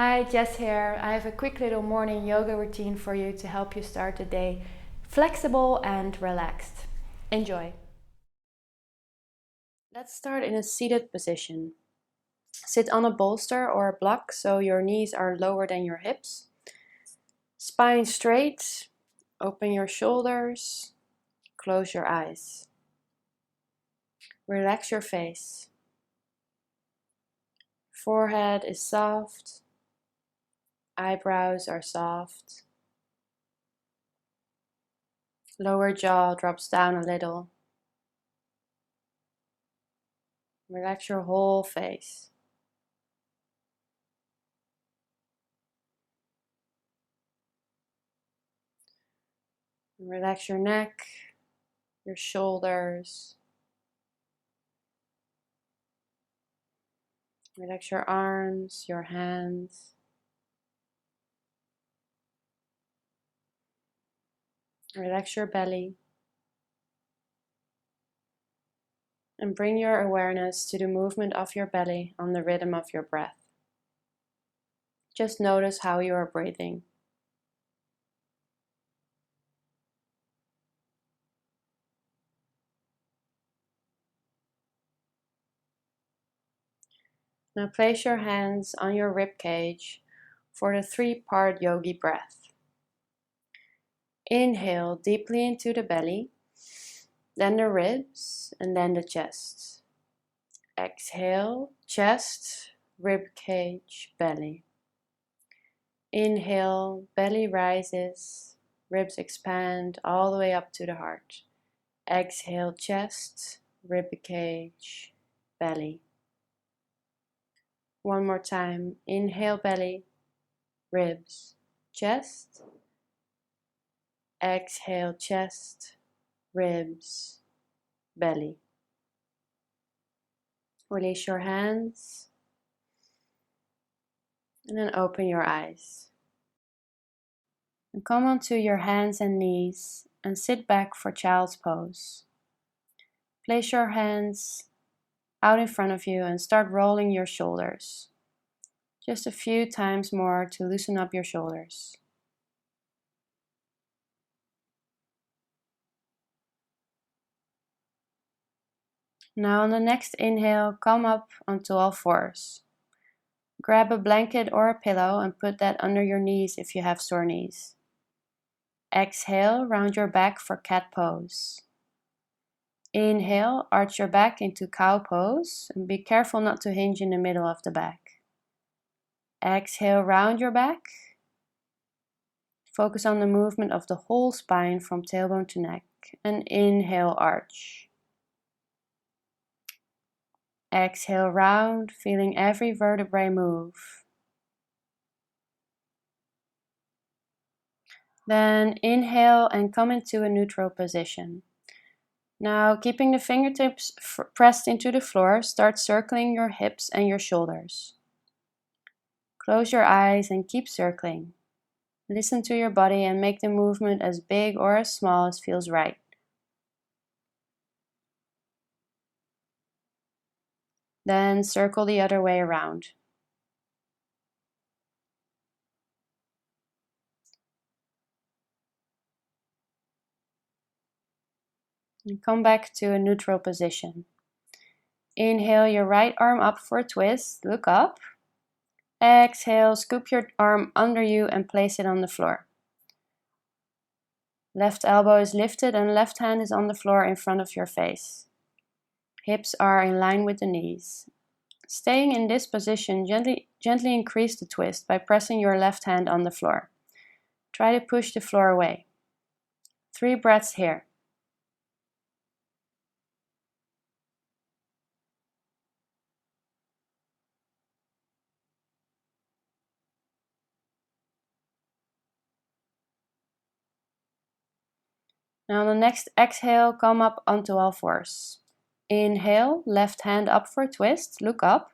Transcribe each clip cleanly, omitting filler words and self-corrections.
Hi, Jess here. I have a quick little morning yoga routine for you to help you start the day flexible and relaxed. Enjoy. Let's start in a seated position. Sit on a bolster or a block so your knees are lower than your hips. Spine straight, open your shoulders, close your eyes. Relax your face. Forehead is soft, eyebrows are soft. Lower jaw drops down a little. Relax your whole face. Relax your neck, your shoulders. Relax your arms, your hands. Relax your belly. And bring your awareness to the movement of your belly on the rhythm of your breath. Just notice how you are breathing. Now place your hands on your rib cage for the 3-part Yogi breath. Inhale deeply into the belly, then the ribs, and then the chest. Exhale, chest, rib cage, belly. Inhale, belly rises, ribs expand all the way up to the heart. Exhale, chest, rib cage, belly. One more time. Inhale, belly, ribs, chest. Exhale, chest, ribs, belly. Release your hands and then open your eyes. And come onto your hands and knees and sit back for child's pose. Place your hands out in front of you and start rolling your shoulders. Just a few times more to loosen up your shoulders. Now on the next inhale, come up onto all fours. Grab a blanket or a pillow and put that under your knees if you have sore knees. Exhale, round your back for cat pose. Inhale, arch your back into cow pose and be careful not to hinge in the middle of the back. Exhale, round your back. Focus on the movement of the whole spine from tailbone to neck. And inhale, arch. Exhale, round, feeling every vertebrae move. Then inhale and come into a neutral position. Now, keeping the fingertips pressed into the floor, start circling your hips and your shoulders. Close your eyes and keep circling. Listen to your body and make the movement as big or as small as feels right. Then circle the other way around. And come back to a neutral position. Inhale your right arm up for a twist, look up. Exhale, scoop your arm under you and place it on the floor. Left elbow is lifted and left hand is on the floor in front of your face. Hips are in line with the knees. Staying in this position, gently increase the twist by pressing your left hand on the floor. Try to push the floor away. 3 breaths here. Now on the next exhale, come up onto all fours. Inhale, left hand up for a twist, look up.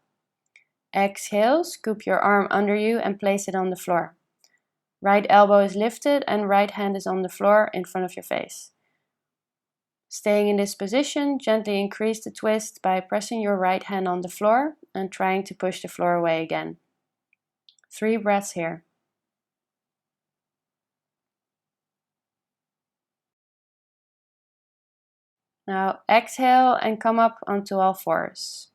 Exhale, scoop your arm under you and place it on the floor. Right elbow is lifted and right hand is on the floor in front of your face. Staying in this position, gently increase the twist by pressing your right hand on the floor and trying to push the floor away again. 3 breaths here. Now exhale and come up onto all fours.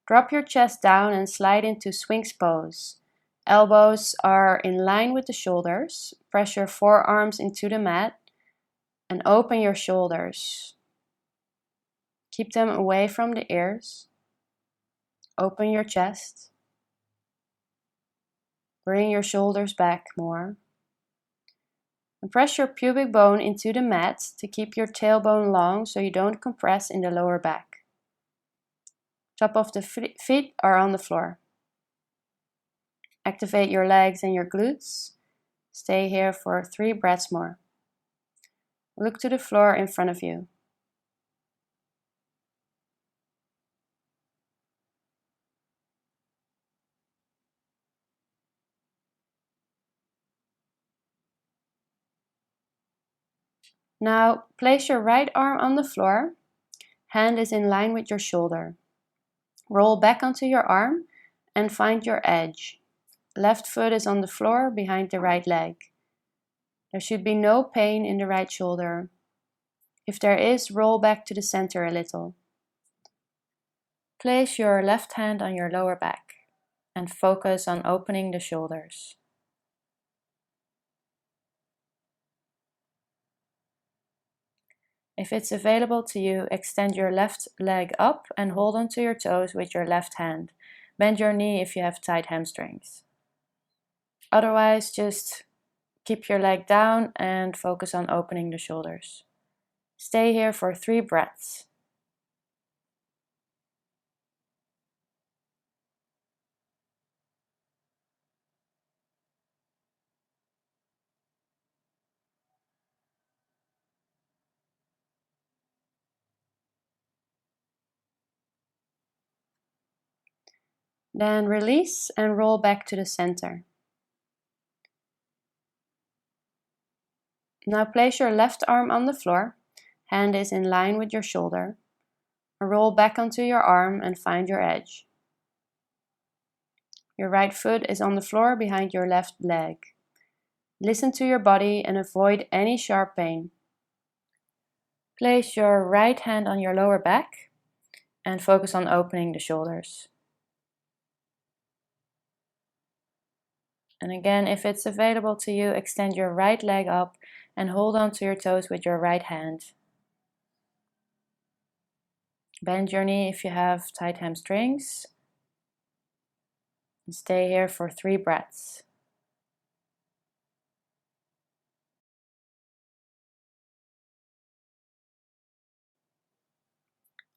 Drop your chest down and slide into Sphinx pose. Elbows are in line with the shoulders. Press your forearms into the mat and open your shoulders. Keep them away from the ears. Open your chest. Bring your shoulders back more. And press your pubic bone into the mat to keep your tailbone long so you don't compress in the lower back. Top of the feet are on the floor. Activate your legs and your glutes. Stay here for 3 breaths more. Look to the floor in front of you. Now place your right arm on the floor. Hand is in line with your shoulder. Roll back onto your arm and find your edge. Left foot is on the floor behind the right leg. There should be no pain in the right shoulder. If there is, roll back to the center a little. Place your left hand on your lower back and focus on opening the shoulders. If it's available to you, extend your left leg up and hold onto your toes with your left hand. Bend your knee if you have tight hamstrings. Otherwise, just keep your leg down and focus on opening the shoulders. Stay here for 3 breaths. Then release and roll back to the center. Now place your left arm on the floor. Hand is in line with your shoulder. Roll back onto your arm and find your edge. Your right foot is on the floor behind your left leg. Listen to your body and avoid any sharp pain. Place your right hand on your lower back and focus on opening the shoulders. And again, if it's available to you, extend your right leg up and hold on to your toes with your right hand. Bend your knee if you have tight hamstrings. And stay here for 3 breaths.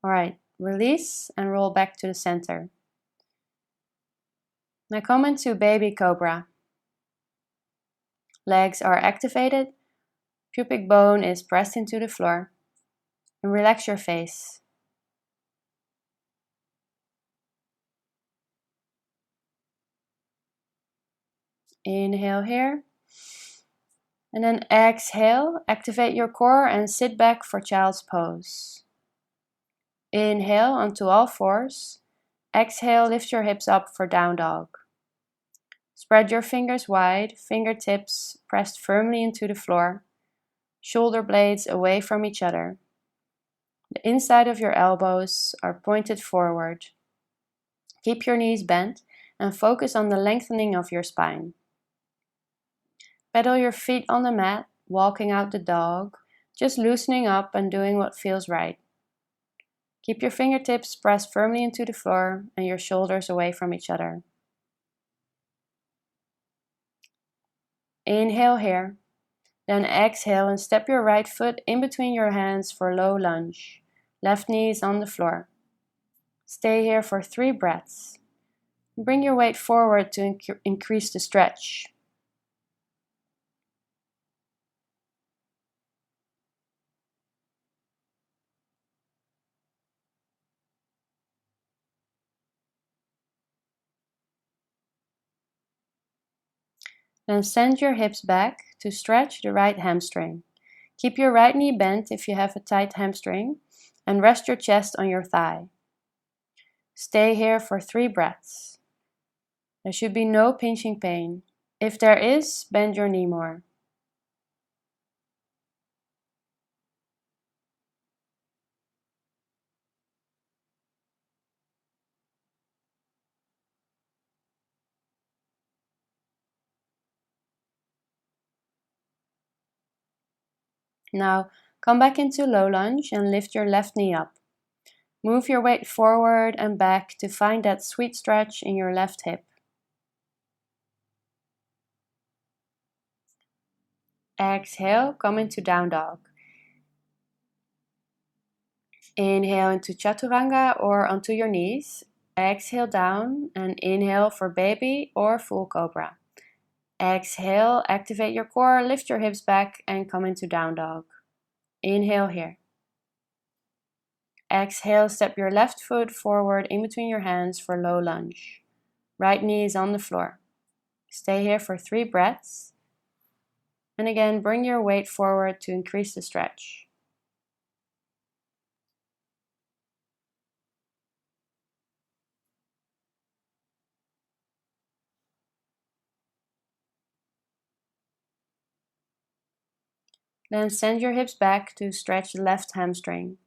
Alright, release and roll back to the center. Now come into baby cobra. Legs are activated, pubic bone is pressed into the floor, and relax your face. Inhale here, and then exhale, activate your core and sit back for child's pose. Inhale onto all fours, exhale, lift your hips up for down dog. Spread your fingers wide, fingertips pressed firmly into the floor, shoulder blades away from each other. The inside of your elbows are pointed forward. Keep your knees bent and focus on the lengthening of your spine. Pedal your feet on the mat, walking out the dog, just loosening up and doing what feels right. Keep your fingertips pressed firmly into the floor and your shoulders away from each other. Inhale here, then exhale and step your right foot in between your hands for low lunge. Left knee is on the floor. Stay here for 3 breaths. Bring your weight forward to increase the stretch. Then send your hips back to stretch the right hamstring. Keep your right knee bent if you have a tight hamstring and rest your chest on your thigh. Stay here for 3 breaths. There should be no pinching pain. If there is, bend your knee more. Now, come back into low lunge and lift your left knee up. Move your weight forward and back to find that sweet stretch in your left hip. Exhale, come into down dog. Inhale into chaturanga or onto your knees. Exhale down and inhale for baby or full cobra. Exhale, activate your core, lift your hips back and come into down dog. Inhale here. Exhale, step your left foot forward in between your hands for low lunge. Right knee is on the floor. Stay here for 3 breaths. And again, bring your weight forward to increase the stretch. Then send your hips back to stretch the left hamstring.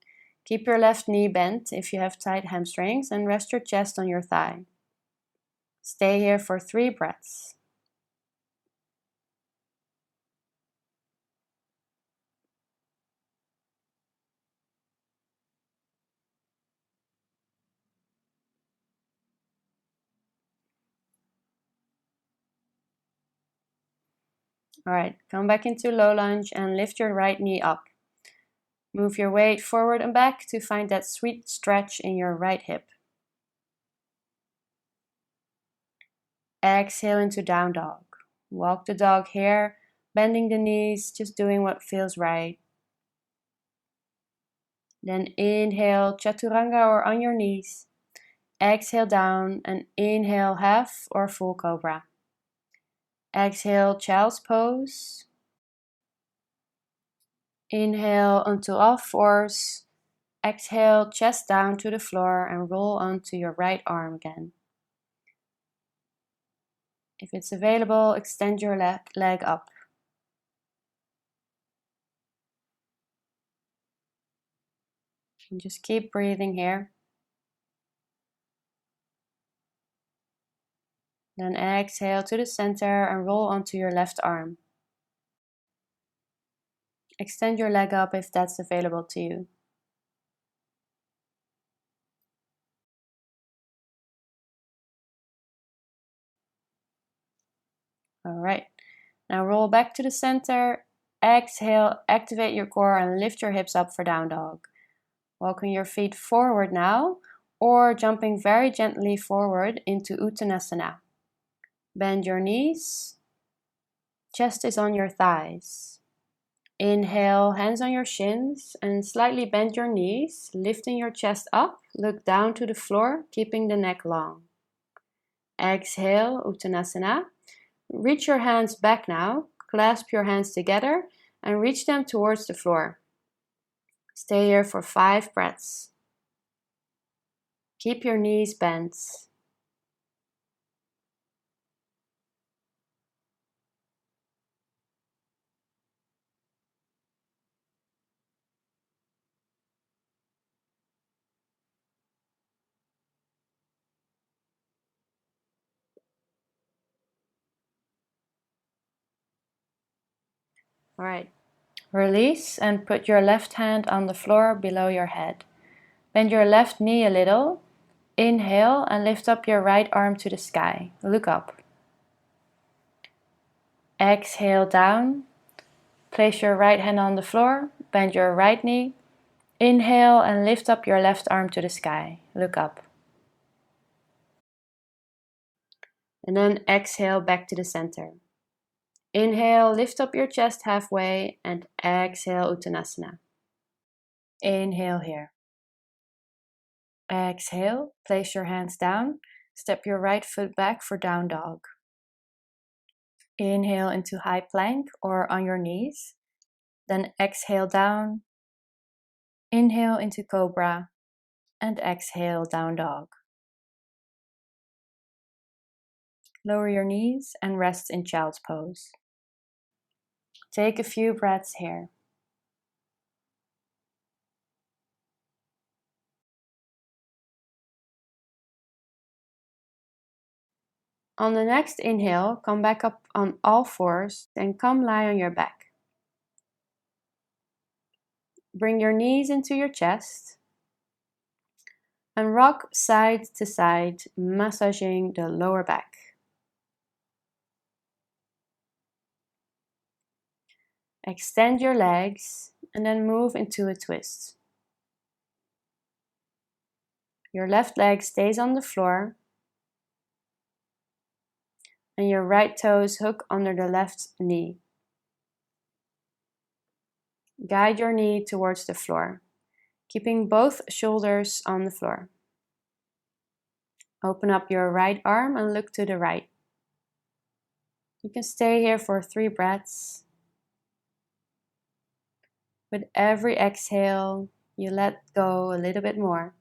Keep your left knee bent if you have tight hamstrings and rest your chest on your thigh. Stay here for 3 breaths. Alright, come back into low lunge and lift your right knee up. Move your weight forward and back to find that sweet stretch in your right hip. Exhale into down dog. Walk the dog here, bending the knees, just doing what feels right. Then inhale, chaturanga or on your knees. Exhale down and inhale half or full cobra. Exhale, child's pose. Inhale onto all fours. Exhale, chest down to the floor and roll onto your right arm again. If it's available, extend your leg up. And just keep breathing here. Then exhale to the center and roll onto your left arm. Extend your leg up if that's available to you. Alright, now roll back to the center. Exhale, activate your core and lift your hips up for down dog. Walking your feet forward now, or jumping very gently forward into Uttanasana. Bend your knees. Chest is on your thighs. Inhale, hands on your shins and slightly bend your knees, lifting your chest up. Look down to the floor, keeping the neck long. Exhale, Uttanasana. Reach your hands back now. Clasp your hands together and reach them towards the floor. Stay here for 5 breaths. Keep your knees bent. Alright, release and put your left hand on the floor below your head. Bend your left knee a little. Inhale and lift up your right arm to the sky. Look up. Exhale down. Place your right hand on the floor. Bend your right knee. Inhale and lift up your left arm to the sky. Look up. And then exhale back to the center. Inhale, lift up your chest halfway and exhale Uttanasana. Inhale here. Exhale, place your hands down. Step your right foot back for down dog. Inhale into high plank or on your knees. Then exhale down. Inhale into cobra and exhale down dog. Lower your knees and rest in child's pose. Take a few breaths here. On the next inhale, come back up on all fours and come lie on your back. Bring your knees into your chest and rock side to side, massaging the lower back. Extend your legs and then move into a twist. Your left leg stays on the floor and your right toes hook under the left knee. Guide your knee towards the floor, keeping both shoulders on the floor. Open up your right arm and look to the right. You can stay here for 3 breaths. With every exhale, you let go a little bit more.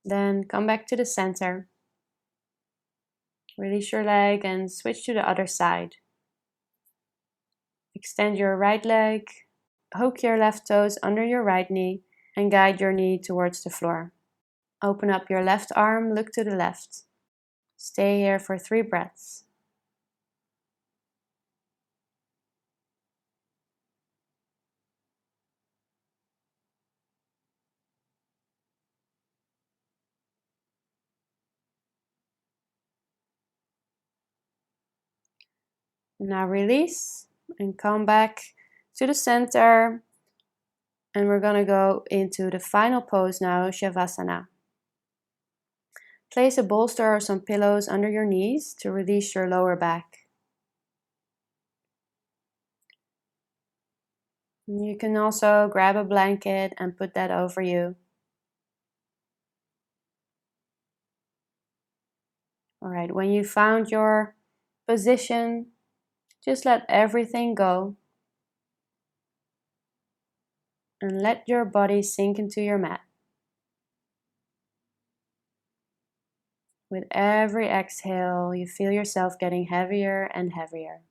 Then come back to the center. Release your leg and switch to the other side. Extend your right leg, hook your left toes under your right knee, and guide your knee towards the floor. Open up your left arm, look to the left. Stay here for 3 breaths. Now release and come back to the center. And we're going to go into the final pose now, Shavasana. Place a bolster or some pillows under your knees to release your lower back. You can also grab a blanket and put that over you. Alright, when you found your position, just let everything go and let your body sink into your mat. With every exhale, you feel yourself getting heavier and heavier.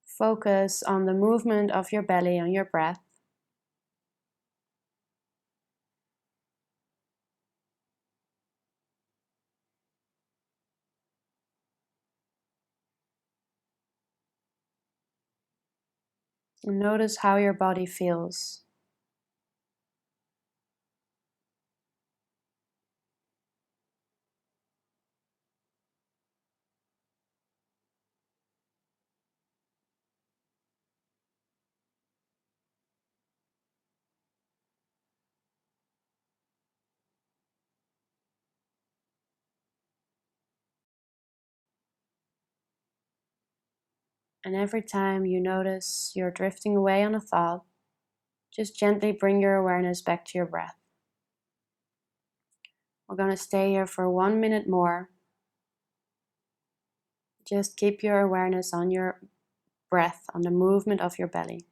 Focus on the movement of your belly and your breath. And notice how your body feels. And every time you notice you're drifting away on a thought, just gently bring your awareness back to your breath. We're going to stay here for 1 minute more. Just keep your awareness on your breath, on the movement of your belly.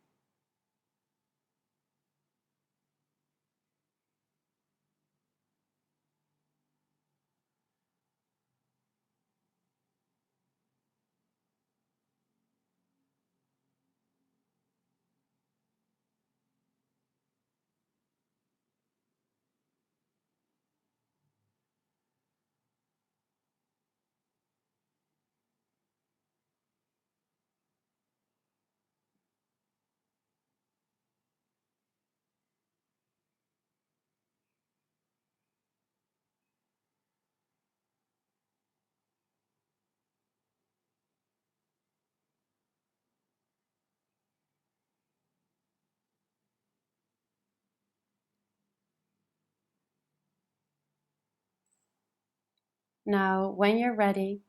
Now, when you're ready,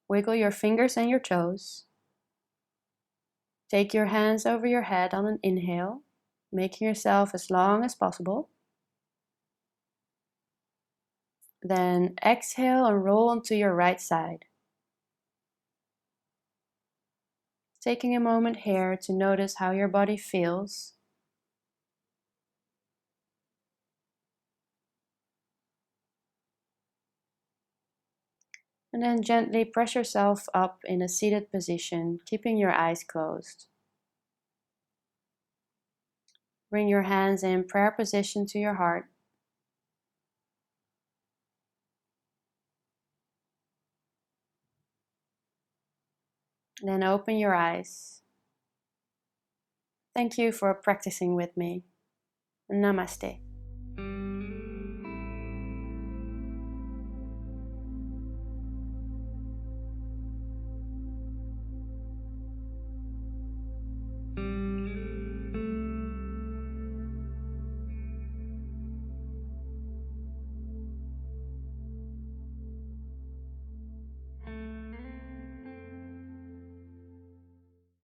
wiggle your fingers and your toes. Take your hands over your head on an inhale, making yourself as long as possible. Then exhale and roll onto your right side. Taking a moment here to notice how your body feels. And then gently press yourself up in a seated position, keeping your eyes closed. Bring your hands in prayer position to your heart. Then open your eyes. Thank you for practicing with me. Namaste.